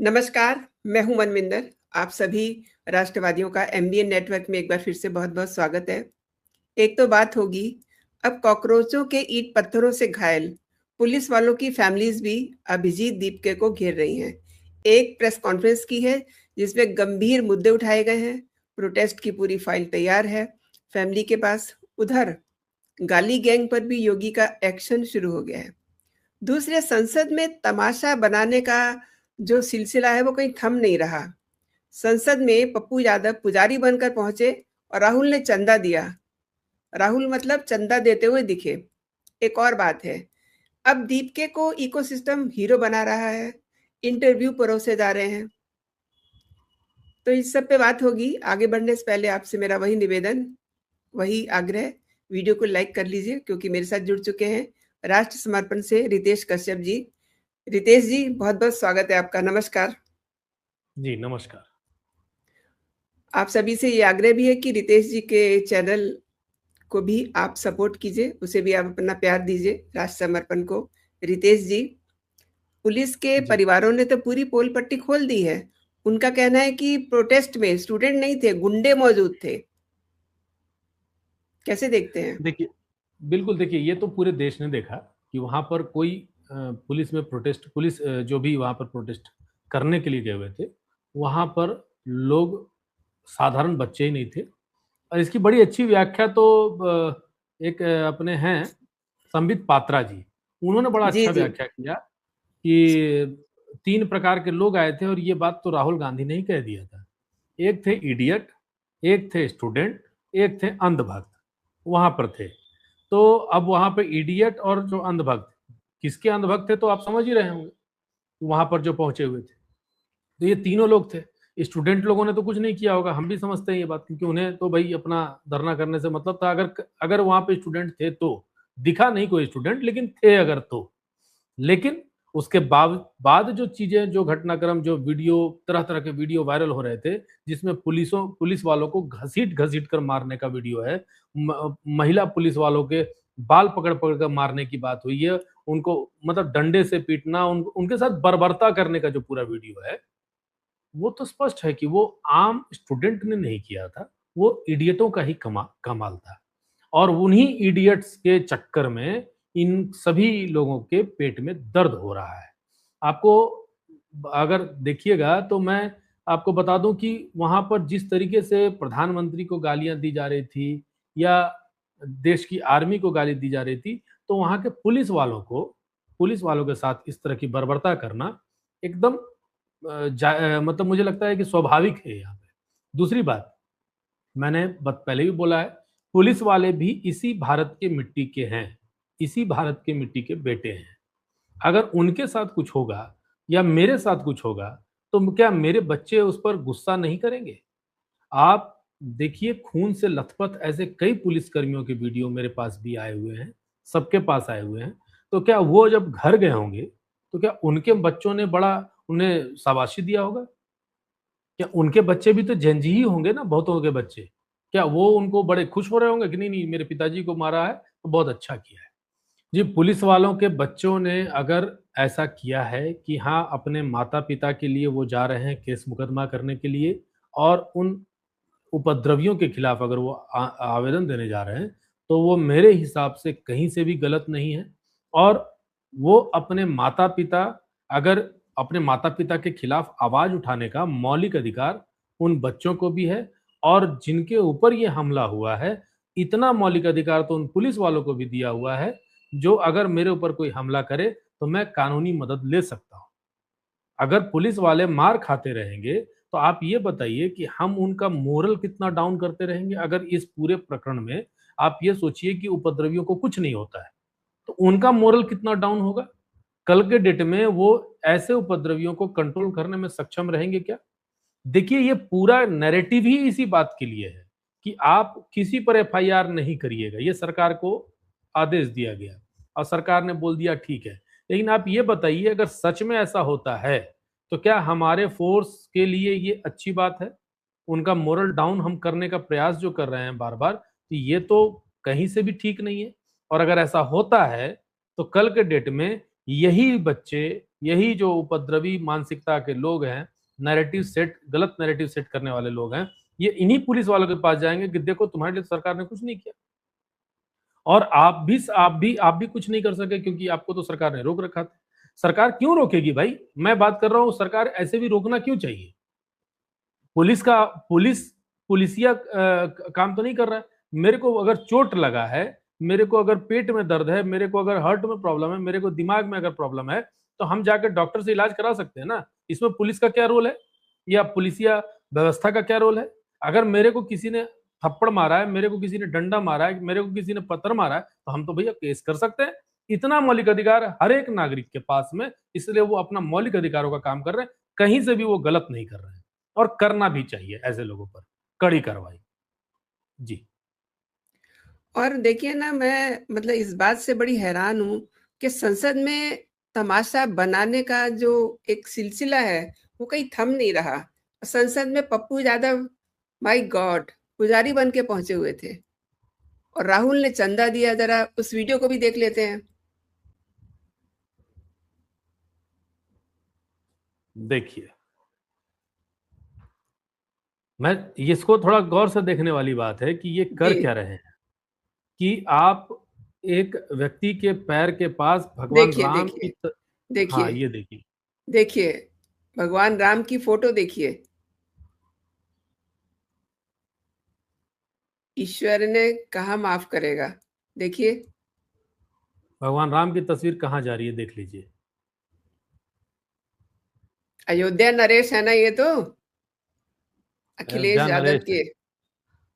नमस्कार, मैं हूँ मनविंदर। आप सभी राष्ट्रवादियों का एमबीएन नेटवर्क में एक बार फिर से बहुत-बहुत स्वागत है। एक तो बात होगी, अब कॉकरोचों के ईंट-पत्थरों से घायल पुलिस वालों की फैमिलीज़ भी अभिजीत दीपके को घेर रही हैं। एक प्रेस कॉन्फ्रेंस की है, जिसमें गंभीर मुद्दे उठाए गए हैं। प्रोटेस्ट की पूरी फाइल तैयार है फैमिली के पास। उधर गाली गैंग पर भी योगी का एक्शन शुरू हो गया है। दूसरे संसद में तमाशा बनाने का जो सिलसिला है वो कहीं थम नहीं रहा। संसद में पप्पू यादव पुजारी बनकर पहुंचे और राहुल ने चंदा दिया। राहुल मतलब चंदा देते हुए दिखे। एक और बात है, अब दीपके को इकोसिस्टम हीरो बना रहा है, इंटरव्यू परोसे जा रहे हैं। तो इस सब पे बात होगी। आगे बढ़ने से पहले आपसे मेरा वही निवेदन, वही आग्रह, वीडियो को लाइक कर लीजिए क्योंकि मेरे साथ जुड़ चुके हैं राष्ट्र समर्पण से रितेश कश्यप जी। रितेश जी, बहुत-बहुत स्वागत है आपका। नमस्कार। जी, नमस्कार। आप सभी से ये आग्रह भी है कि रितेश जी के चैनल को भी आप सपोर्ट कीजिए, उसे भी आप अपना प्यार दीजिए, राष्ट्र समर्पण को। रितेश जी, पुलिस के जी, परिवारों ने तो पूरी पोल पट्टी खोल दी है। उनका कहना है कि प्रोटेस्ट में स्टूडेंट नहीं थे, गुंडे मौजूद थे। कैसे देखते हैं? देखिए बिल्कुल देखिए, ये तो पूरे देश ने देखा कि वहाँ पर कोई पुलिस में प्रोटेस्ट पुलिस जो भी वहाँ पर प्रोटेस्ट करने के लिए गए हुए थे, वहाँ पर लोग साधारण बच्चे ही नहीं थे और इसकी बड़ी अच्छी व्याख्या तो एक अपने हैं संबित पात्रा जी, उन्होंने बड़ा जी, अच्छा जी। व्याख्या किया कि 3 प्रकार के लोग आए थे और ये बात तो राहुल गांधी ने ही कह दिया था। एक थे इडियट, एक थे स्टूडेंट, एक थे अंधभक्त, वहाँ पर थे। तो अब वहाँ पे इडियट और जो अंधभक्त, किसके अंधभक्त थे तो आप समझ ही रहे होंगे, वहाँ पर जो पहुँचे हुए थे। तो ये तीनों लोग थे। स्टूडेंट लोगों ने तो कुछ नहीं किया होगा, हम भी समझते हैं ये बात क्योंकि उन्हें तो भई अपना धरना करने से मतलब था अगर अगर वहाँ पे स्टूडेंट थे तो, दिखा नहीं कोई स्टूडेंट लेकिन थे अगर तो। लेकिन उसके बाद जो चीजें जो घटनाक्रम जो वीडियो तरह-तरह के वीडियो वायरल हो रहे थे, जिसमें पुलिस वालों को घसीट-घसीट कर मारने का वीडियो है। महिला पुलिस वालों के बाल पकड़-पकड़ कर मारने की बात हुई है। उनको मतलब डंडे से पीटना, उनके साथ बर्बरता करने का जो पूरा वीडियो है, वो तो स्पष्ट है कि वो आम स्टूडेंट ने नहीं किया था, वो इडियटों का ही कमाल था। और उन्हीं इडियट्स के चक्कर में इन सभी लोगों के पेट में दर्द हो रहा है। आपको अगर देखिएगा तो मैं आपको बता दूं कि वहां पर जिस तरीके से प्रधानमंत्री को गालियां दी जा रही थी या देश की आर्मी को गाली दी जा रही थी, तो वहां के पुलिस वालों के साथ इस तरह की बर्बरता करना एकदम मतलब मुझे लगता है कि स्वाभाविक है यहाँ पे। दूसरी बात, मैंने पहले भी बोला है, पुलिस वाले भी इसी भारत के मिट्टी के हैं, इसी भारत के मिट्टी के बेटे हैं। अगर उनके साथ कुछ होगा या मेरे साथ कुछ होगा, तो क्या मेरे बच्चे उस पर गुस्सा नहीं करेंगे? आप देखिए खून से लथपथ ऐसे कई पुलिसकर्मियों के वीडियो मेरे पास भी आए हुए हैं, सबके पास आए हुए हैं। तो क्या वो जब घर गए होंगे, तो क्या उनके बच्चों ने बड़ा उन्हें शाबाशी दिया होगा? क्या उनके बच्चे भी तो जेन ज़ी ही होंगे ना, बहुतों के बच्चे। क्या वो उनको बड़े खुश हो रहे होंगे कि नहीं मेरे पिताजी को मारा है, तो बहुत अच्छा किया है। जी, पुलिस वालों के बच्चों ने अगर ऐसा किया है कि हाँ, अपने माता-पिता के लिए वो जा रहे हैं केस मुकदमा करने के लिए और उन उपद्रवियों के खिलाफ अगर वो आवेदन देने जा रहे हैं, तो वो मेरे हिसाब से कहीं से भी गलत नहीं है और वो अगर अपने माता-पिता के खिलाफ आवाज़ उठाने का मौलिक अधिकार उन बच्चों को भी है और जिनके ऊपर ये हमला हुआ है, इतना मौलिक अधिकार तो उन पुलिस वालों को भी दिया हुआ है, जो अगर मेरे ऊपर कोई हमला करे, तो मैं कानूनी मदद ले सकता हूँ। अगर पुलिस वाले मार खाते रहेंगे, तो आप ये बताइए कि हम उनका मोरल कितना डाउन करते रहेंगे? अगर इस पूरे प्रकरण में आप ये सोचिए कि उपद्रवियों को कुछ नहीं होता है, तो उनका मोरल कितना डाउन होगा? कल के डेट में वो ऐसे उपद्रवियों को कंट्रोल करने में सक्षम रहेंगे क्या? देखिए, ये पूरा नैरेटिव ही इसी बात के लिए है कि आप किसी पर एफआईआर नहीं करिएगा, ये सरकार को आदेश दिया गया और सरकार ने बोल दिया ठीक है। लेकिन आप ये बताइए अगर सच में ऐसा होता है, तो क्या हमारे फ़ोर्स के लिए ये अच्छी बात है? उनका मोरल डाउन हम करने का प्रयास जो कर रहे हैं बार-बार, तो ये तो कहीं से भी ठीक नहीं है और अगर ऐसा होता है, तो कल के डेट में यही बच्चे यही जो उपद्रवी मानसिकता के लोग हैं, गलत नैरेटिव सेट करने वाले लोग हैं, ये इन्हीं पुलिस वालों के पास जाएंगे कि देखो तुम्हारे लिए सरकार ने कुछ नहीं किया, और आप भी कुछ नहीं कर सके क्योंकि आपको तो सरकार ने रोक रखा था। सरकार क्यों रोकेगी भाई? मैं बात कर रहा हूं, सरकार ऐसे भी रोकना क्यों चाहिए? पुलिसिया काम तो नहीं कर रहा है। मेरे को अगर चोट लगा है, मेरे को अगर पेट में दर्द है, मेरे को अगर हार्ट में प्रॉब्लम है, मेरे को दिमाग में अगर प्रॉब्लम है, तो हम जाकर डॉक्टर से इलाज करा सकते हैं ना। इसमें पुलिस का क्या रोल है, या पुलिसिया व्यवस्था का क्या रोल है? अगर मेरे को किसी ने थप्पड़ मारा है, मेरे को किसी ने डंडा मारा है, मेरे को किसी ने पत्थर मारा है, तो हम तो भैया केस कर सकते हैं। इतना मौलिक अधिकार हर एक नागरिक के पास में, इसलिए वो अपना मौलिक अधिकारों का काम कर रहे हैं। कहीं से भी वो गलत नहीं कर रहे हैं, और करना भी चाहिए ऐसे लोगों पर कड़ी कार्रवाई। जी। और देखिए ना, मैं मतलब इस बात से बड़ी हैरान हूँ कि संसद में तमाशा बनाने का जो एक सिलसिला है, वो कहीं थम नहीं रहा। संसद में पप्पू यादव, माय गॉड, पुजारी बन के पहुंचे हुए थे, और राहुल ने चंदा दिया। जरा उस वीडियो को भी देख लेते हैं। देखिए, मैं इसको थोड़ा गौर से देखने वाली बात है कि ये कर जी, क्या रहे हैं, कि आप एक व्यक्ति के पैर के पास भगवान देखिए, राम देखिए, हाँ, देखिए, ये देखिए। देखिए, भगवान राम की फोटो देखिए। ईश्वर ने कहाँ माफ करेगा। देखिए, भगवान राम की तस्वीर कहाँ जा रही है, देख लीजिए। अयोध्या नरेश है ना ये तो, अखिलेश अयोध्या यादव नरेश है, के।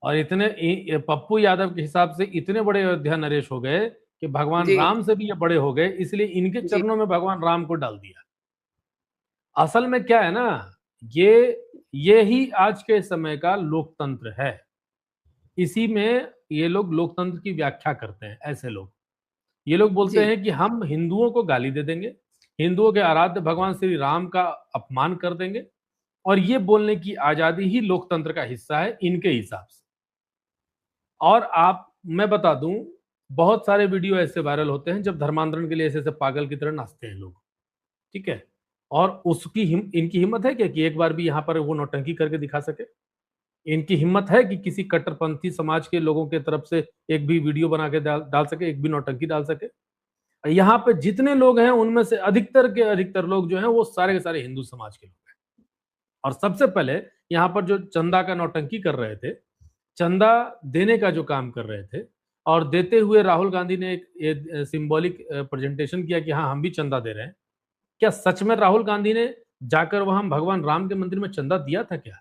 और पप्पू यादव के हिसाब से इतने बड़े अयोध्या नरेश हो गए कि भगवान जी, राम से भी ये बड़े हो गए, इसलिए इनके जी, चरणों में भगवान राम को डाल दिया। असल में क्या है ना, ये ये ही आज के समय का लोकतंत्र है। इसी में ये लोग लोकतंत्र की व्याख्या करते हैं। ऐसे लोग, ये लोग बोलते जी, हैं कि हम हिंदुओं को गाली दे देंगे, हिंदुओं के आराध्य भगवान श्री राम का अपमान कर देंगे, और ये बोलने की आजादी ही लोकतंत्र का हिस्सा है इनके हिसाब से। और आप, मैं बता दूं, बहुत सारे वीडियो ऐसे वायरल होते हैं जब धर्मांतरण के लिए ऐसे ऐसे पागल की तरह नाचते हैं लोग, ठीक है? और इनकी हिम्मत है क्या कि एक बार भी यहाँ पर वो नौटंकी करके दिखा सके? इनकी हिम्मत है कि किसी कट्टरपंथी समाज के लोगों के तरफ से एक भी वीडियो बना के डाल सके, एक भी नौटंकी डाल सके? यहाँ पे जितने लोग हैं उनमें से अधिकतर के अधिकतर लोग जो हैं वो सारे के सारे हिंदू समाज के लोग हैं। और सबसे पहले यहाँ पर जो चंदा का नौटंकी कर रहे थे, चंदा देने का जो काम कर रहे थे, और देते हुए राहुल गांधी ने एक सिंबॉलिक प्रेजेंटेशन किया कि हाँ हम भी चंदा दे रहे हैं। क्या सच में राहुल गांधी ने जाकर वहां भगवान राम के मंदिर में चंदा दिया था क्या?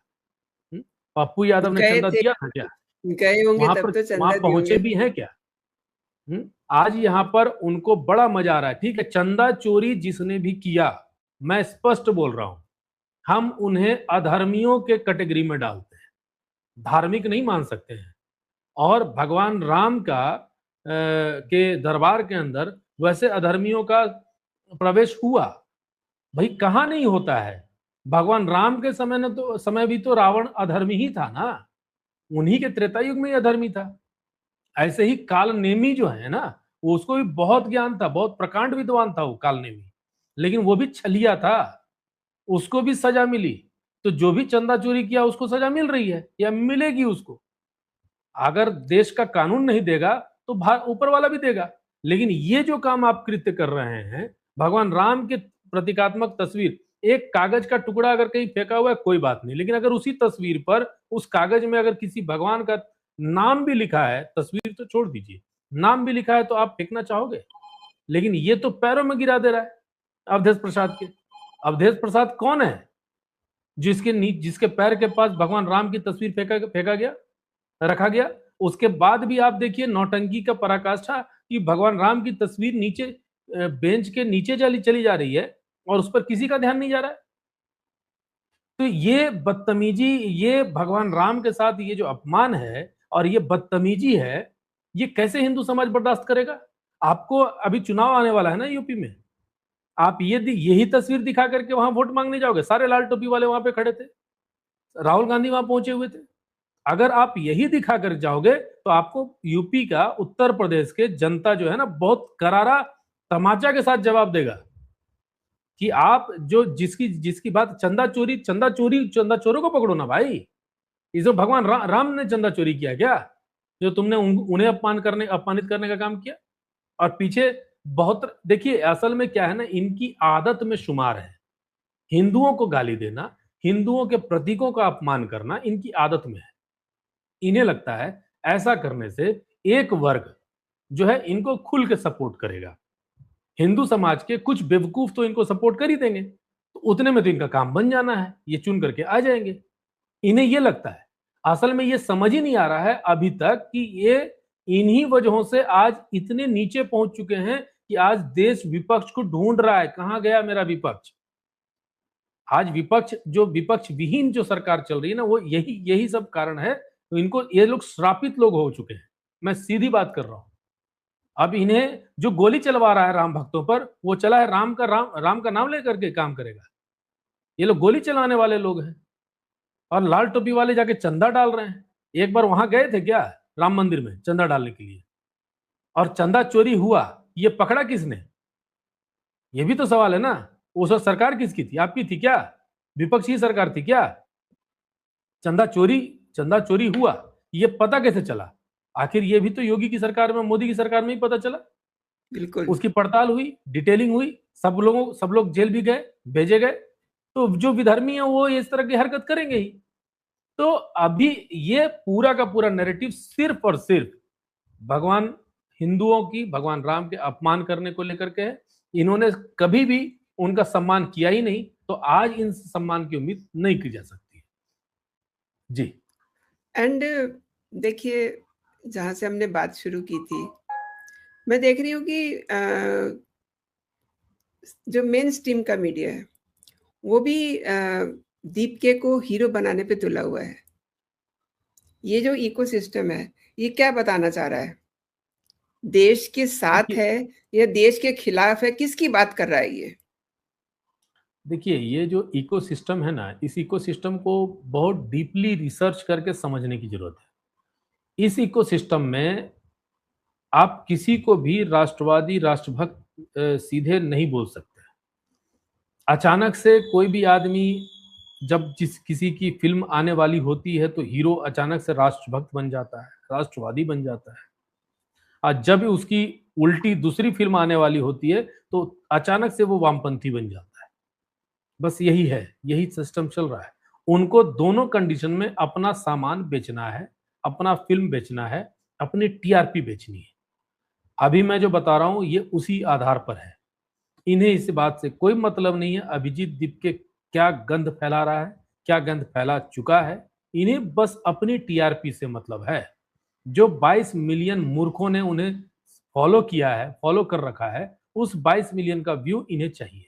हम्म? पप्पू यादव ने गए चंदा थे, दिया था क्या? गए होंगे वहां तब पर तो वहां चंदा दिए पहुंचे होंगे। भी हैं क्या? आज यहाँ पर उनको बड़ा मजा आ रहा है। ठीक है, चंदा चोरी जिसने भी किया, मैं स्पष्ट बोल रहा हूं, हम उन्हें अधर्मियों के कैटेगरी में डालते हैं, धार्मिक नहीं मान सकते हैं। और भगवान राम का के दरबार के अंदर वैसे अधर्मियों का प्रवेश हुआ? भाई कहाँ नहीं होता है। भगवान राम के समय भी तो रावण अधर्मी ही था ना, उन्हीं के त्रेता युग में ही अधर्मी था। ऐसे ही काल नेमी जो है ना, वो उसको भी बहुत ज्ञान था, बहुत प्रकांड विद्वान था वो काल नेमी, लेकिन वो भी छलिया था, उसको भी सजा मिली। तो जो भी चंदा चोरी किया उसको सजा मिल रही है या मिलेगी उसको। अगर देश का कानून नहीं देगा तो ऊपर वाला भी देगा। लेकिन ये जो काम आप कृत्य कर रहे हैं, भगवान राम के प्रतीकात्मक तस्वीर, एक कागज का टुकड़ा अगर कहीं फेंका हुआ है कोई बात नहीं, लेकिन अगर उसी तस्वीर पर, उस कागज में अगर किसी भगवान का नाम भी लिखा है, तस्वीर तो छोड़ दीजिए, नाम भी लिखा है, तो आप फेंकना चाहोगे? लेकिन ये तो पैरों में गिरा दे रहा है अवधेश प्रसाद के। अवधेश प्रसाद कौन है जिसके पैर के पास भगवान राम की तस्वीर फेंका गया, रखा गया? उसके बाद भी आप देखिए नौटंकी का पराकाष्ठा, कि भगवान राम की तस्वीर नीचे बेंच के नीचे चली चली जा रही है, और उस पर किसी का ध्यान नहीं जा रहा है। तो ये बदतमीजी, ये भगवान राम के साथ ये जो अपमान है और ये बदतमीजी है, ये कैसे हिंदू समाज बर्दाश्त करेगा? आपको अभी चुनाव आने वाला है ना यूपी में, आप यही तस्वीर दिखा करके वहां वोट मांगने जाओगे? सारे लाल टोपी वाले वहां पे खड़े थे, राहुल गांधी वहां पहुंचे हुए थे। अगर आप यही दिखा कर जाओगे तो आपको यूपी का, उत्तर प्रदेश के जनता जो है ना, बहुत करारा तमाचा के साथ जवाब देगा। कि आप जो जिसकी जिसकी बात चंदा चोरों को पकड़ो ना भाई। इसे भगवान राम ने चंदा चोरी किया क्या, जो तुमने उन्हें अपमानित करने का काम किया? और पीछे बहुत, देखिए असल में क्या है ना, इनकी आदत में शुमार है हिंदुओं को गाली देना, हिंदुओं के प्रतीकों का अपमान करना इनकी आदत में है। इन्हें लगता है ऐसा करने से एक वर्ग जो है इनको खुल के सपोर्ट करेगा, हिंदू समाज के कुछ बेवकूफ तो इनको सपोर्ट कर ही देंगे, तो उतने में तो इनका काम बन जाना है, ये चुन करके आ जाएंगे। इन्हें ये लगता है, असल में ये समझ ही नहीं आ रहा है अभी तक कि ये इन्हीं वजहों से आज इतने नीचे पहुंच चुके हैं कि आज देश विपक्ष को ढूंढ रहा है, कहां गया मेरा विपक्ष। आज विपक्ष विहीन जो सरकार चल रही है ना, वो यही यही सब कारण है। तो इनको, ये लोग श्रापित लोग हो चुके हैं, मैं सीधी बात कर रहा हूं। अब इन्हें जो गोली चलवा रहा है राम भक्तों पर, वो चला है राम का नाम लेकर के काम करेगा। ये लोग गोली चलाने वाले लोग हैं, और लाल टोपी वाले जाके चंदा डाल रहे हैं। एक बार वहां गए थे क्या राम मंदिर में चंदा डालने के लिए, और चंदा चोरी हुआ, ये पकड़ा किसने? ये भी तो सवाल है ना। उस वक्त सरकार किसकी थी? आपकी थी क्या? विपक्ष की सरकार थी क्या? चंदा चोरी हुआ, ये पता कैसे चला? आखिर ये भी तो योगी की सरकार में, मोदी की सरकार में ही पता चला। बिल्कुल। उसकी पड़ताल हुई, डिटेलिंग हुई, सब लोग जेल भी गए, भेजे गए। तो जो विधर्मी है वो इस तरह की हरकत करेंगे ही। तो अभी ये पूरा का पूरा नैरेटिव सिर्फ और सिर्फ भगवान हिंदुओं की, भगवान राम के अपमान करने को लेकर के है। इन्होंने कभी भी उनका सम्मान किया ही नहीं, तो आज इन सम्मान की उम्मीद नहीं की जा सकती। जी। एंड देखिए, जहां से हमने बात शुरू की थी, मैं देख रही हूँ कि जो मेन स्ट्रीम का मीडिया है वो भी दीपके को हीरो बनाने पे तुला हुआ है। ये जो इकोसिस्टम है, ये क्या बताना चाह रहा है? देश के साथ है या देश के खिलाफ है? किसकी बात कर रहा है ये? देखिए, ये जो इकोसिस्टम है ना, इस इकोसिस्टम को बहुत डीपली रिसर्च करके समझने की जरूरत है। इस इकोसिस्टम में आप किसी को भी राष्ट्रवादी, राष्ट्रभक्त सीधे नहीं बोल सकते। अचानक से कोई भी आदमी, जब किसी की फिल्म आने वाली होती है, तो हीरो अचानक से राष्ट्रभक्त बन जाता है, राष्ट्रवादी बन जाता है। और जब उसकी उल्टी दूसरी फिल्म आने वाली होती है, तो अचानक से वो वामपंथी बन जाता है। बस यही है, यही सिस्टम चल रहा है। उनको दोनों कंडीशन में अपना सामान बेचना है, अपना फिल्म बेचना है, अपनी टीआरपी बेचनी है। अभी मैं जो बता रहा हूं ये उसी आधार पर है। इन्हें इस बात से कोई मतलब नहीं है अभिजीत दीपके क्या गंध फैला रहा है, क्या गंध फैला चुका है। इन्हें बस अपनी टीआरपी से मतलब है। जो 22 मिलियन मूर्खों ने उन्हें फॉलो किया है, फॉलो कर रखा है, उस 22 मिलियन का व्यू इन्हें चाहिए।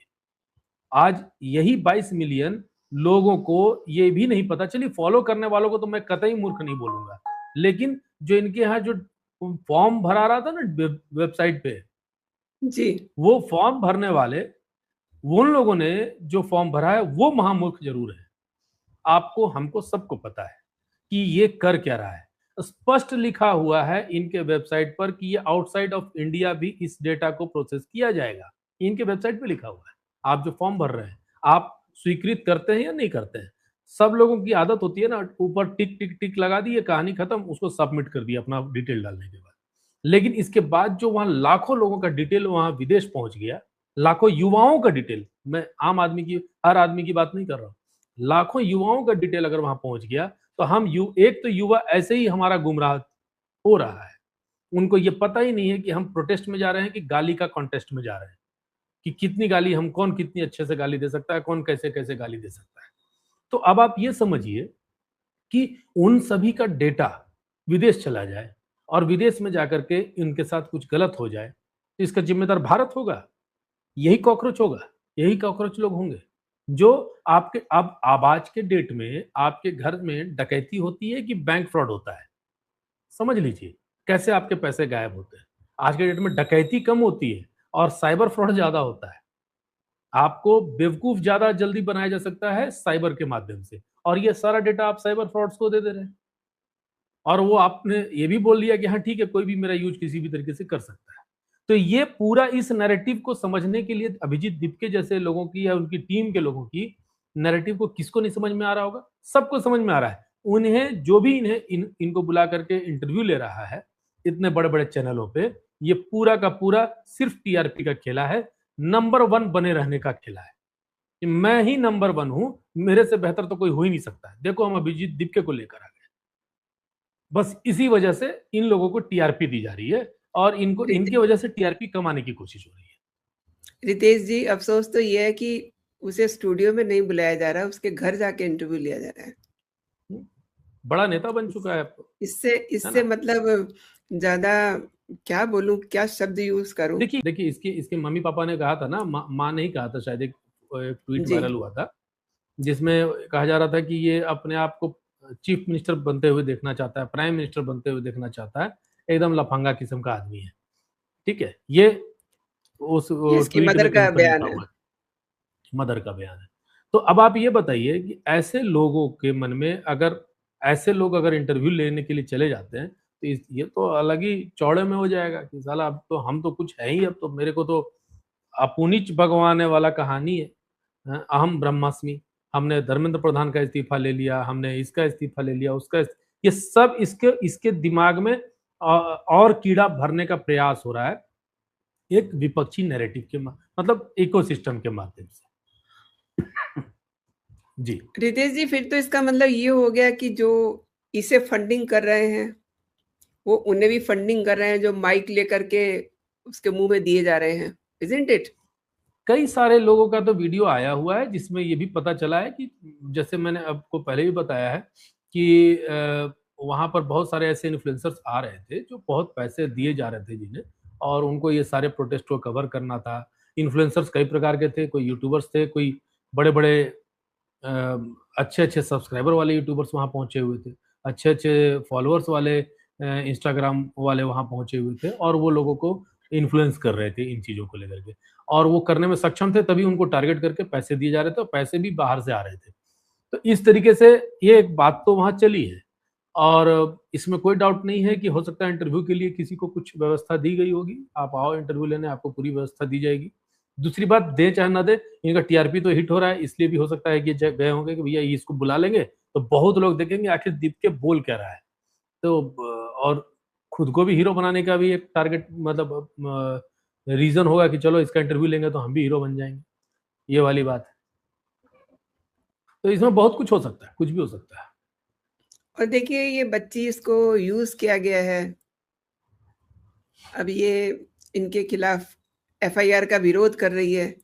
आज यही 22 मिलियन लोगों को ये भी नहीं पता, चलिए फॉलो करने वालों को तो मैं कतई मूर्ख नहीं बोलूंगा, लेकिन जो इनके यहाँ जो फॉर्म भरा रहा था ना वेबसाइट पे, जी। वो फॉर्म भरने वाले, वो उन लोगों ने जो फॉर्म भरा है वो महामूर्ख जरूर है। आपको, हमको, सबको पता है कि ये कर क्या रहा है। स्पष्ट लिखा हुआ है इनके वेबसाइट पर कि ये आउटसाइड ऑफ इंडिया भी इस डेटा को प्रोसेस किया जाएगा। इनके वेबसाइट पे लिखा हुआ है। आप जो फॉर्म भर रहे हैं, आप स्वीकृत करते हैं या नहीं करते हैं? सब लोगों की आदत होती है ना, ऊपर टिक टिक टिक लगा दी, कहानी खत्म, उसको सबमिट कर दिया अपना डिटेल डालने के बाद। लेकिन इसके बाद जो वहां लाखों लोगों का डिटेल वहां विदेश पहुंच गया, लाखों युवाओं का डिटेल, मैं आम आदमी की, हर आदमी की बात नहीं कर रहा हूं, लाखों युवाओं का डिटेल अगर वहां पहुंच गया, तो एक तो युवा ऐसे ही हमारा गुमराह हो रहा है। उनको ये पता ही नहीं है कि हम प्रोटेस्ट में जा रहे हैं कि गाली का कॉन्टेस्ट में जा रहे हैं, कि कितनी गाली, हम कौन कितनी अच्छे से गाली दे सकता है, कौन कैसे कैसे गाली दे सकता है। तो अब आप ये समझिए कि उन सभी का डेटा विदेश चला जाए, और विदेश में जाकर के इनके साथ कुछ गलत हो जाए, तो इसका जिम्मेदार भारत होगा, यही कॉकरोच होगा, यही कॉकरोच लोग होंगे जो आपके, अब आज के डेट में आपके घर में डकैती होती है कि बैंक फ्रॉड होता है? समझ लीजिए कैसे आपके पैसे गायब होते हैं। आज के डेट में डकैती कम होती है और साइबर फ्रॉड ज्यादा होता है। आपको बेवकूफ ज्यादा जल्दी बनाया जा सकता है साइबर के माध्यम से, और ये सारा डेटा आप साइबर फ्रॉड्स को दे रहे हैं। और वो आपने ये भी बोल दिया कि हाँ ठीक है, कोई भी मेरा यूज किसी भी तरीके से कर सकता है। तो ये पूरा इस नैरेटिव को समझने के लिए अभिजीत दीपके जैसे लोगों की या उनकी टीम के लोगों की नैरेटिव को किसको नहीं समझ में आ रहा होगा? सबको समझ में आ रहा है। उन्हें जो भी इनको बुला करके इंटरव्यू ले रहा है इतने बड़े बड़े चैनलों पे, ये पूरा का पूरा सिर्फ टीआरपी का खेला है, नंबर 1 बने रहने का खेला है कि मैं ही नंबर 1 हूं, मेरे से बेहतर तो कोई हो ही नहीं सकता है। देखो हम अभिजीत दीपके को लेकर आ गए। बस इसी वजह से इन लोगों को टीआरपी दी जा रही है और इनको रिते इनकी वजह से टीआरपी कमाने की कोशिश हो रही है। रितेश जी, अफ़सोस तो ये है कि उसे स्टूडियो में नहीं बुलाया जा रहा, उसके घर जाके इंटरव्यू लिया जा रहा है। बड़ा नेता बन इस चुका है अब तो, इससे है इससे ना? मतलब ज़्यादा क्या बोलूँ, क्या शब्द यूज़ करूँ? देखिए इसके इसके मम्मी-पापा ने कहा था ना, माँ ने ही कहा था शायद, एक ट्वीट जी, वायरल हुआ था, जिसमें कहा जा रहा था कि ये अपने आप को चीफ मिनिस्टर बनते हुए देखना चाहता है, प्राइम मिनिस्टर बनते हुए देखना चाहता है, एकदम लफंगा किस्म का आदमी है, ठीक है? ये उस ये इसकी ट्वीट मदर में कहीं का पर बयान लिखा है। हुआ है, मदर का बयान है। तो अब आप ये बताइए कि ऐसे लोगों के मन में अगर ऐसे लोग अगर इंटरव्यू लेने के लिए चले जाते हैं, तो ये तो अलग ही चौड़े में हो जाएगा कि साला अब तो हम तो कुछ है ही, अब तो मेरे को तो अपुनिच भगवाने वाला कहानी है। अहम ब्रह्मास्मि, हमने धर्मेंद्र प्रधान का इस्तीफा ले लिया, हमने इसका इस्तीफा ले लिया, उसका ये सब इसके इसके दिमाग में और कीड़ा भरने का प्रयास हो रहा है एक विपक्षी नैरेटिव के मतलब इकोसिस्टम के माध्यम से। जी। रितेश जी, फिर तो इसका मतलब ये हो गया कि जो इसे फंडिंग कर रहे हैं, वो उन्हें भी फंडिंग कर रहे हैं जो माइक लेकर के उसके मुँह में दिए जा रहे हैं, इज़न्ट इट? कई सारे लोगों का तो वीडियो आया हुआ है जिसमें ये भी पता चला है कि जैसे मैंने आपको पहले भी बताया है कि वहाँ पर बहुत सारे ऐसे इन्फ्लुएंसर्स आ रहे थे जो बहुत पैसे दिए जा रहे थे जिन्हें, और उनको ये सारे प्रोटेस्ट को कवर करना था। इन्फ्लुएंसर्स कई प्रकार के थे, कोई यूट्यूबर्स थे, कोई बड़े-बड़े अच्छे-अच्छे सब्सक्राइबर वाले यूट्यूबर्स वहाँ पहुँचे हुए थे, अच्छे-अच्छे फॉलोअर्स वाले इंस्टाग्राम वाले वहाँ पहुँचे हुए थे और वो लोगों को इन्फ्लुएंस कर रहे थे इन चीज़ों को लेकर के, और वो करने में सक्षम थे तभी उनको टारगेट करके पैसे दिए जा रहे थे और पैसे भी बाहर से आ रहे थे। तो इस तरीके से ये एक बात तो वहाँ चली है और इसमें कोई डाउट नहीं है कि हो सकता है इंटरव्यू के लिए किसी को कुछ व्यवस्था दी गई होगी, आप आओ इंटरव्यू लेने, आपको पूरी व्यवस्था दी जाएगी। दूसरी बात, दें चाहे ना दें, इनका टीआरपी तो हिट हो रहा है, इसलिए भी हो सकता है कि गए होंगे कि भैया इसको बुला लेंगे तो बहुत लोग देखेंगे आखिर दीप बोल क्या रहा है। तो और खुद को भी हीरो बनाने का भी एक टारगेट मतलब रीजन होगा कि चलो इसका इंटरव्यू लेंगे तो हम भी हीरो बन जाएंगे, ये वाली बात है। तो इसमें बहुत कुछ हो सकता है, कुछ भी हो सकता है। और देखिए, ये बच्ची, इसको यूज़ किया गया है। अब ये इनके खिलाफ एफआईआर का विरोध कर रही है।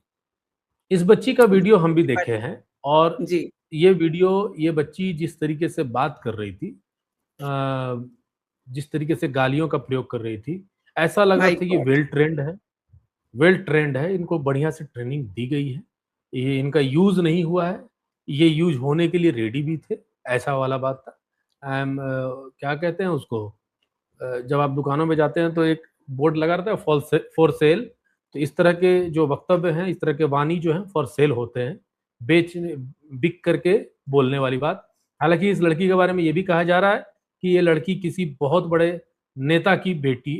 इस बच्ची का वीडियो हम भी दूसरी देखे पार्टी। हैं और जी, ये वीडियो, ये बच्ची जिस तरीके से बात कर रही थी, जिस तरीके से गालियों का प्रयोग कर रही थी, ऐसा लग रहा माय था कि गॉड! वेल ट्रेंड है, इनको बढ़िया से ट्रेनिंग दी गई है, ये इनका यूज़ नहीं हुआ है, ये यूज़ होने के लिए रेडी भी थे, ऐसा वाला बात था। क्या कहते हैं उसको, जब आप दुकानों में जाते हैं तो एक बोर्ड लगा रहता है फॉर सेल, तो इस तरह के जो वक्तव्य हैं, इस तरह के वाणी जो हैं फॉर सेल होते हैं, बेचने बिक करके बोलने वाली बात। हालाँकि इस लड़की के बारे में ये भी कहा जा रहा है कि ये लड़की किसी बहुत बड़े नेता की बेटी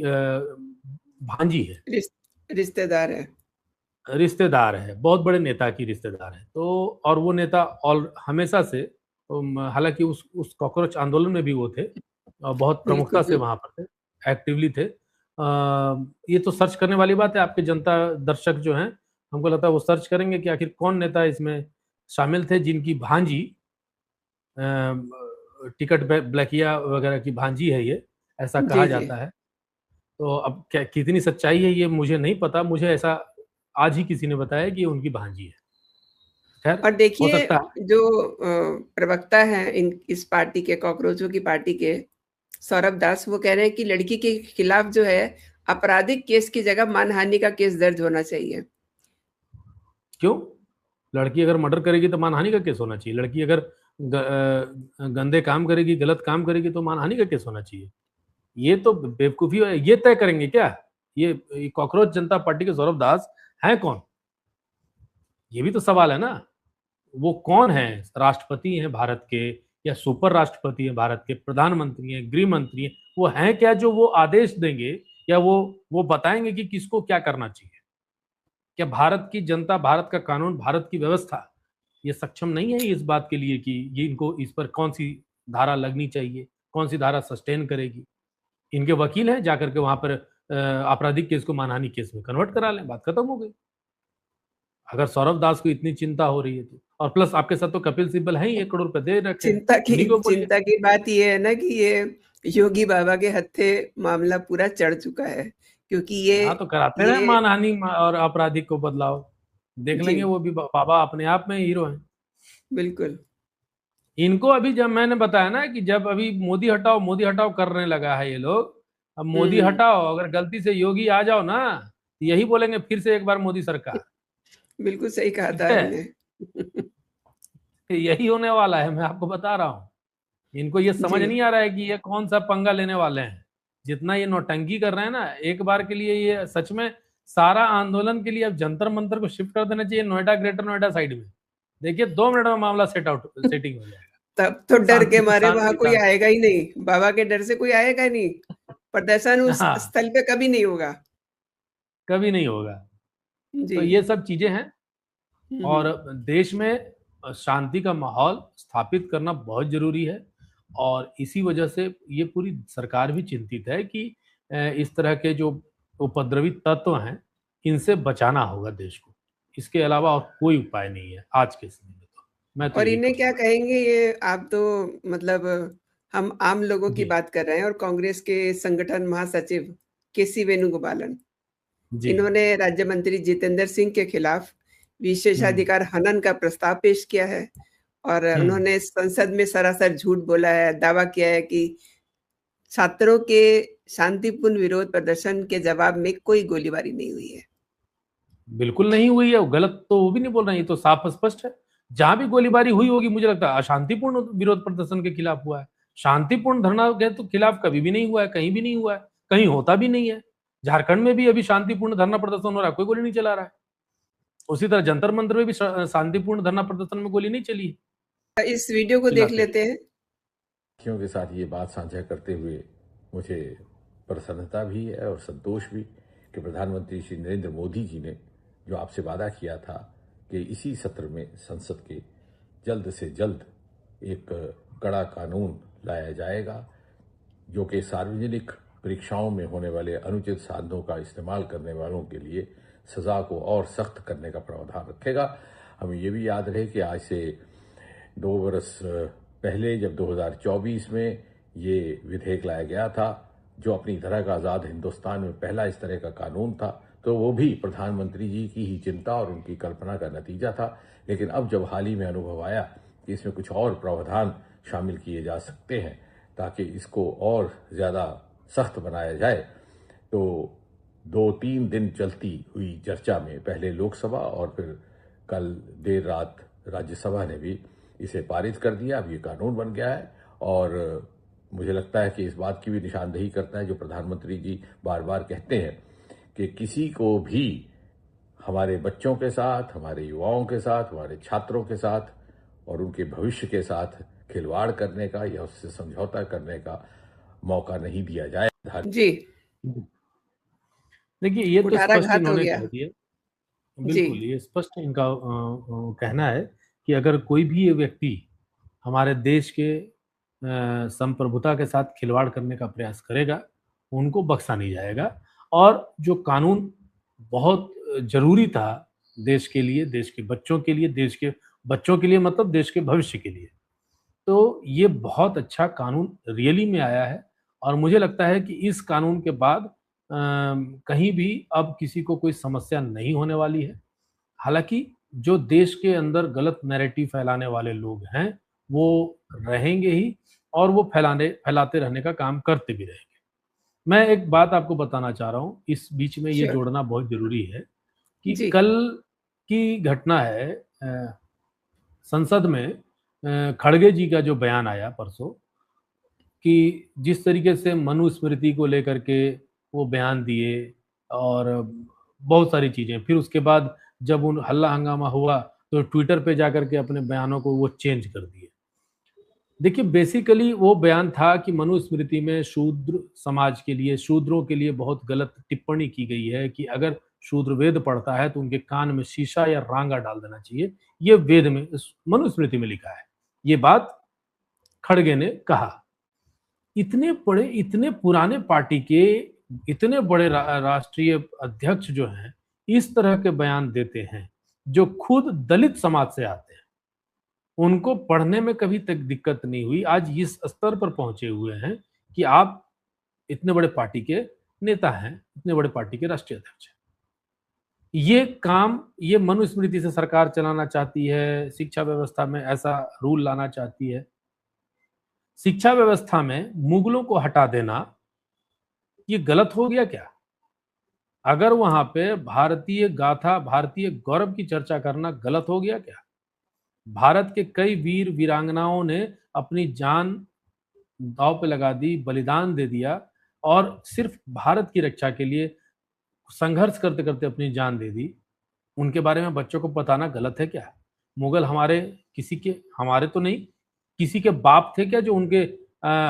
भांजी है, रिस रिश्तेदार है। रिश्तेदार है, बहुत बड़े नेता की रिश्तेदार है। तो और वो नेता ऑल हमेशा से हालाँकि उस कॉकरोच आंदोलन में भी वो थे और बहुत बिल्कुल, प्रमुखता से वहाँ पर थे, एक्टिवली थे। ये तो सर्च करने वाली बात है, आपके जनता दर्शक जो हैं, हमको लगता है वो सर्च करेंगे कि आखिर कौन नेता इसमें शामिल थे जिनकी भांजी टिकट ब्लैकिया वगैरह की भांजी है ये, ऐसा कहा जी, जी। जाता है। तो अब क्या कितनी सच्चाई है ये मुझे नहीं पता, मुझे ऐसा आज ही किसी ने बताया कि ये उनकी भांजी है। खैर, और हो देखिए, सकता है। जो प्रवक्ता हैं इस पार्टी के, कॉकरोचों की पार्टी के, सौरभ दास, वो कह रहे हैं कि लड़की के खिलाफ जो है, आपराधिक केस की जगह मानहानि का केस दर्ज होना चाहिए। क्यों? लड़की अगर मर्डर करेगी तो मानहानि का केस होना चाहिए। लड़की अगर गंदे काम करेगी, गलत काम करेगी तो मानहानि का केस होना चाहिए। ये तो बेवकूफ़ी है, ये तय करेंगे क्या? ये कॉकरोच जनता पार्टी के सौरभ दास हैं कौन? ये भी तो सवाल है ना। वो कौन हैं? राष्ट्रपति हैं भारत के या सुपर राष्ट्रपति हैं भारत के, प्रधानमंत्री हैं, गृह मंत्री हैं, वो हैं क्या जो वो आदेश देंगे या वो बताएंगे कि किसको क्या करना चाहिए? क्या भारत की जनता, भारत का कानून, भारत की व्यवस्था ये सक्षम नहीं है इस बात के लिए कि ये इनको इस पर कौन सी धारा लगनी चाहिए, कौन सी धारा सस्टेन करेगी? इनके वकील हैं, जाकर के वहां पर आपराधिक केस को मानहानि केस में कन्वर्ट करा लें, बात खत्म हो गई। अगर सौरभ दास को इतनी चिंता हो रही है तो, और प्लस आपके साथ तो कपिल सिब्बल हैं ही, 1 करोड़ रुपए दे रखे हैं, उन्हीं को बोलिए। चिंता की बात ये है ना कि ये योगी बाबा के हत्थे मामला पूरा चढ़ चुका है, क्योंकि हाँ, तो कराते रहे ये मानहानि और आपराधिक को बदलाव, देख जी लेंगे वो भी। बाबा अपने आप में हीरो हैं। बिल्कुल इनको अभी जब मैंने बताया ना कि जब अभी मोदी हटाओ करने लगा है ये लोग, अब मोदी हम्म हटाओ, अगर गलती से योगी आ जाओ ना, तो यही बोलेंगे फिर से एक बार मोदी सरकार। बिल्कुल सही कहा ठीक था है, आपने। यही होने वाला है, मैं आपको बता रहा हूँ। इनको ये समझ जी नहीं आ रहा है कि ये कौन सा पंगा लेने वाले हैं। जितना ये नौटंकी कर रहे हैं ना, एक बार के लिए ये सच में सारा आंदोलन के लिए अब जंतर मंतर को शिफ्ट कर देना चाहिए नोएडा, ग्रेटर नोएडा साइड में। देखिए 2 मिनट में मामला सेटिंग हो जाएगा। तब तो डर के शांति मारे वहां शांति कोई शांति। आएगा ही नहीं, बाबा के डर से कोई आएगा ही नहीं, प्रदर्शन उस हाँ, स्थल पे कभी नहीं होगा। कभी नहीं होगा। जी तो ये सब चीजें हैं। और हम्म देश में शांति का माहौल स्थापित करना बहुत जरूरी है। और इसी वजह से ये पूरी सरकार भी चिंतित है कि इस तरह के जो उपद्रवी तत्व हैं, इनसे बचाना होगा देश को। इसके अलावा और कोई उपाय नहीं है आज के समय में। तो मैं तो और यही इन्हें क्या कहूंगा। कहेंगे, ये आप तो मतलब हम आम लोगों की जी बात कर रहे हैं, और कांग्रेस के संगठन महासचिव केसी वेणुगोपालन, जी। इन्होंने राज्य मंत्री जितेंद्र सिंह के खिलाफ हम्म विशेषाधिकार हनन का प्रस्ताव पेश किया है, और हम्म। उन्होंने संसद में सरासर झूठ बोला है, दावा किया है कि छात्रों के शांतिपूर्ण विरोध प्रदर्शन के जवाब में कोई गोलीबारी नहीं हुई है। बिल्कुल नहीं हुई है, वो गलत तो वो भी नहीं बोल रहे हैं, ये तो साफ स्पष्ट है। जहां भी गोलीबारी हुई होगी, मुझे लगता है अशांतिपूर्ण विरोध प्रदर्शन के खिलाफ हुआ है। शांतिपूर्ण धरना के तो खिलाफ कभी भी नहीं हुआ है, कहीं भी नहीं हुआ है, कहीं होता भी नहीं है। झारखंड में भी अभी शांतिपूर्ण धरना प्रदर्शन हो रहा है, कोई गोली नहीं चला रहा है। उसी तरह जंतर मंतर में भी शांतिपूर्ण धरना प्रदर्शन में गोली नहीं चली है, इस वीडियो को देख चिल्लाते हुए। लेते हैं। साथियों के साथ ये बात साझा करते हुए मुझे प्रसन्नता भी है और संतोष भी कि प्रधानमंत्री श्री नरेंद्र मोदी जी ने जो आपसे वादा किया था कि इसी सत्र में संसद के जल्द से जल्द एक कड़ा कानून लाया जाएगा जो कि सार्वजनिक परीक्षाओं में होने वाले अनुचित साधनों का इस्तेमाल करने वालों के लिए सजा को और सख्त करने का प्रावधान रखेगा। हमें ये भी याद रहे कि आज से 2 वर्ष पहले जब 2024 में ये विधेयक लाया गया था, जो अपनी तरह का आज़ाद हिंदुस्तान में पहला इस तरह का कानून था, तो वो भी प्रधानमंत्री जी की ही चिंता और उनकी कल्पना का नतीजा था। लेकिन अब जब हाल ही में अनुभव आया कि इसमें कुछ और प्रावधान शामिल किए जा सकते हैं ताकि इसको और ज़्यादा सख्त बनाया जाए, तो 2-3 दिन चलती हुई चर्चा में पहले लोकसभा और फिर कल देर रात राज्यसभा ने भी इसे पारित कर दिया। अब ये कानून बन गया है और मुझे लगता है कि इस बात की भी निशानदेही करता है जो प्रधानमंत्री जी बार बार कहते हैं कि किसी को भी हमारे बच्चों के साथ, हमारे युवाओं के साथ, हमारे छात्रों के साथ और उनके भविष्य के साथ खिलवाड़ करने का या उससे समझौता करने का मौका नहीं दिया जाए। जी देखिए ये तो स्पष्ट कुठाराघात हो इन्होंने गया। कह दिया। जी बिल्कुल, ये स्पष्ट इनका कहना है कि अगर कोई भी ये व्यक्ति हमारे देश के संप्रभुता के साथ खिलवाड़ करने का प्रयास करेगा, उनको बख्शा नहीं जाएगा। और जो कानून बहुत जरूरी था देश के लिए, देश के बच्चों के लिए, देश के बच्चों के लिए मतलब देश के भविष्य के लिए, तो ये बहुत अच्छा कानून रियली में आया है। और मुझे लगता है कि इस कानून के बाद कहीं भी अब किसी को कोई समस्या नहीं होने वाली है। हालाँकि जो देश के अंदर गलत नैरेटिव फैलाने वाले लोग हैं, वो रहेंगे ही, और वो फैलाते रहने का काम करते भी रहेंगे। मैं एक बात आपको बताना चाह रहा हूँ, इस बीच में ये श्योर। जोड़ना बहुत ज़रूरी है कि जी कल की घटना है, संसद में खड़गे जी का जो बयान आया परसों, कि जिस तरीके से मनुस्मृति को लेकर के वो बयान दिए और बहुत सारी चीज़ें, फिर उसके बाद जब उन हल्ला हंगामा हुआ तो ट्विटर पे जाकर के अपने बयानों को वो चेंज कर दिए। देखिए, बेसिकली वो बयान था कि मनुस्मृति में शूद्र समाज के लिए, शूद्रों के लिए बहुत गलत टिप्पणी की गई है कि अगर शूद्र वेद पढ़ता है तो उनके कान में शीशा या रांगा डाल देना चाहिए। ये वेद में, इस मनुस्मृति में लिखा है। ये बात खड़गे ने कहा। इतने पुराने पार्टी के इतने बड़े राष्ट्रीय अध्यक्ष जो हैं, इस तरह के बयान देते हैं, जो खुद दलित समाज से आते हैं। उनको पढ़ने में कभी तक दिक्कत नहीं हुई। आज इस स्तर पर पहुंचे हुए हैं कि आप इतने बड़े पार्टी के नेता हैं, इतने बड़े पार्टी के राष्ट्रीय अध्यक्ष हैं। ये काम, ये मनुस्मृति से सरकार चलाना चाहती है, शिक्षा व्यवस्था में ऐसा रूल लाना चाहती है। शिक्षा व्यवस्था में मुगलों को हटा देना, ये गलत हो गया क्या? अगर वहां पे भारतीय गाथा, भारतीय गौरव की चर्चा करना गलत हो गया क्या? भारत के कई वीर वीरांगनाओं ने अपनी जान दांव पे लगा दी, बलिदान दे दिया और सिर्फ भारत की रक्षा के लिए संघर्ष करते करते अपनी जान दे दी। उनके बारे में बच्चों को बताना गलत है क्या? मुगल हमारे किसी के, हमारे तो नहीं, किसी के बाप थे क्या जो उनके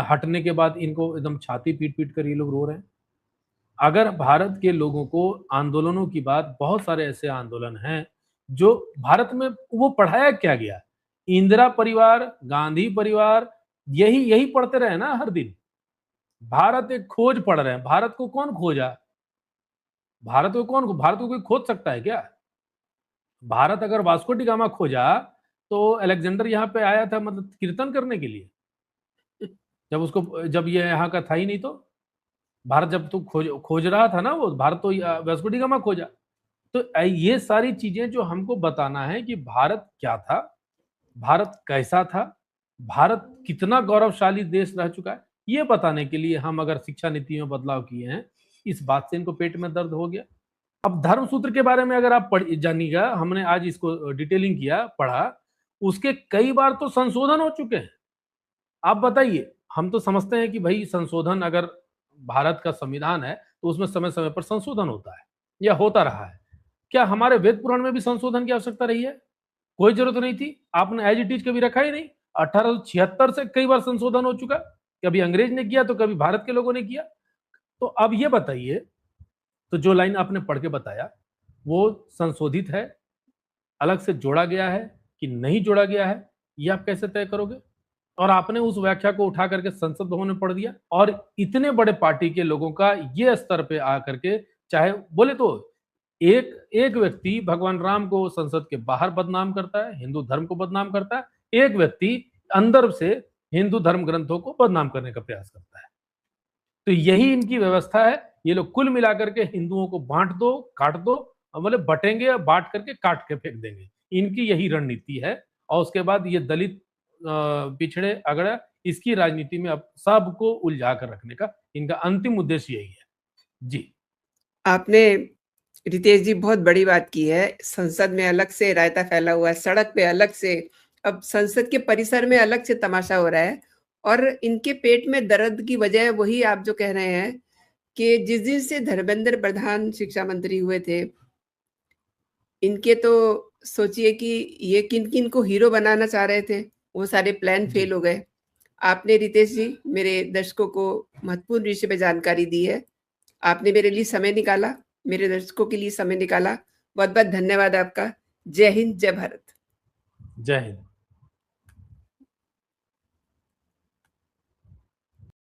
हटने के बाद इनको एकदम छाती पीट पीट कर ये लोग रो रहे हैं? अगर भारत के लोगों को आंदोलनों की बात, बहुत सारे ऐसे आंदोलन हैं जो भारत में वो पढ़ाया क्या गया? इंदिरा परिवार, गांधी परिवार, यही यही पढ़ते रहे ना हर दिन। भारत एक खोज पढ़ रहे हैं। भारत को कौन खोजा? भारत को कोई खोज सकता है क्या? भारत अगर वास्को डी गामा खोजा तो अलेक्जेंडर यहाँ पे आया था मतलब कीर्तन करने के लिए, जब ये यहाँ का था ही नहीं। तो भारत जब तो खोज रहा था ना, वो भारत तो वास्को डी गामा खोजा। तो ये सारी चीजें जो हमको बताना है कि भारत क्या था, भारत कैसा था, भारत कितना गौरवशाली देश रह चुका है, ये बताने के लिए हम अगर शिक्षा नीति में बदलाव किए हैं, इस बात से इनको पेट में दर्द हो गया। अब धर्म सूत्र के बारे में अगर आप जानिएगा, हमने आज इसको डिटेलिंग किया, पढ़ा, उसके कई बार तो संशोधन हो चुके हैं। आप बताइए, हम तो समझते हैं कि भाई संशोधन, अगर भारत का संविधान है तो उसमें समय समय पर संशोधन होता है या होता रहा है। क्या हमारे वेद पुराण में भी संशोधन की आवश्यकता रही है? कोई जरूरत नहीं थी। आपने एज इट इज कभी रखा ही नहीं। 1876 से कई बार संशोधन हो चुका, कभी अंग्रेज ने किया तो कभी भारत के लोगों ने किया। तो अब ये बताइए, तो जो लाइन आपने पढ़ के बताया वो संशोधित है, अलग से जोड़ा गया है कि नहीं जोड़ा गया है, ये आप कैसे तय करोगे? और आपने उस व्याख्या को उठा करके संसद भवन में पढ़ दिया। और इतने बड़े पार्टी के लोगों का ये स्तर पे आकर के, चाहे बोले तो एक एक व्यक्ति भगवान राम को संसद के बाहर बदनाम करता है, हिंदू धर्म को बदनाम करता है, एक व्यक्ति अंदर से हिंदू धर्म ग्रंथों को बदनाम करने का प्रयास करता है। तो यही इनकी व्यवस्था है। ये लोग कुल मिलाकर के हिंदुओं को बांट दो, काट दो, मतलब बटेंगे, बांट करके काट के फेंक देंगे। इनकी यही रणनीति है। और उसके बाद ये दलित, पिछड़े, अगड़ा, इसकी राजनीति में अब सबको उलझा कर रखने का इनका अंतिम उद्देश्य यही है। जी। आपने, रितेश जी, बहुत बड़ी बात की है। संसद में अलग से रायता फैला हुआ है, सड़क पे अलग से, अब संसद के परिसर में अलग से तमाशा हो रहा है। और इनके पेट में दर्द की वजह वही आप जो कह रहे हैं कि जिस दिन से धर्मेंद्र प्रधान शिक्षा मंत्री हुए थे, इनके तो सोचिए कि ये किन किन को हीरो बनाना चाह रहे थे, वो सारे प्लान फेल हो गए। आपने, रितेश जी, मेरे दर्शकों को महत्वपूर्ण विषय पे जानकारी दी है। आपने मेरे लिए समय निकाला, मेरे दर्शकों के लिए समय निकाला। बहुत बहुत धन्यवाद आपका। जय हिंद, जय भारत। जय हिंद।